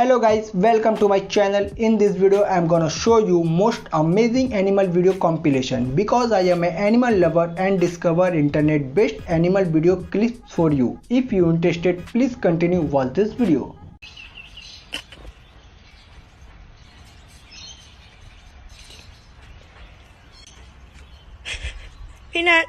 Hello guys, welcome to my channel. In this video I am gonna show you most amazing animal video compilation because I am an animal lover and discover internet best animal video clips for you. If you interested, please continue watch this video. Peanut.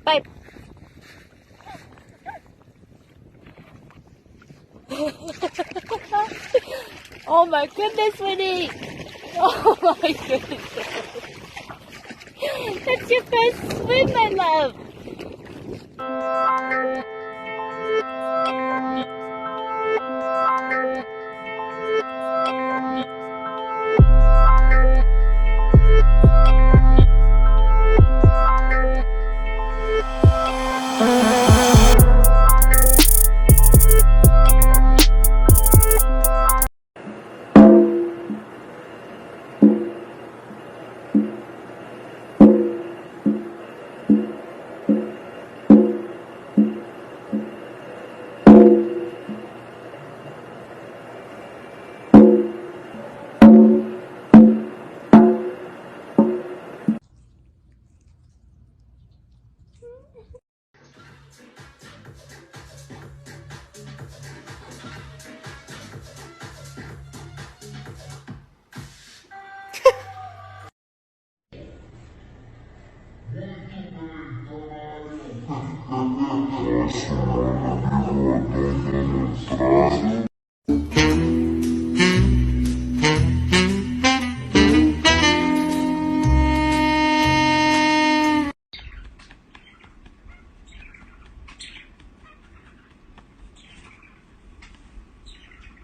Bye. Oh my goodness, Winnie! Oh my goodness! That's your first swim, my love!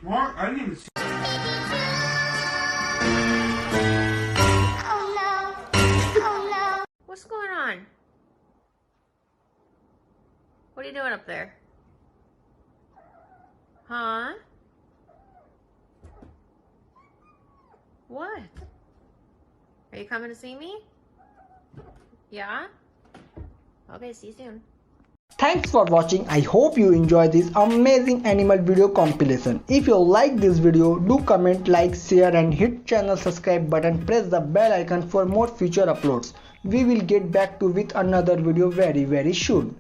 What? I didn't even see. Oh no! Oh no! What's going on? What are you doing up there? Huh? What? Are you coming to see me? Yeah? Okay, see you soon. Thanks for watching. I hope you enjoy this amazing animal video compilation. If you like this video, do comment, like, share and hit channel subscribe button. Press the bell icon for more future uploads. We will get back to with another video very soon.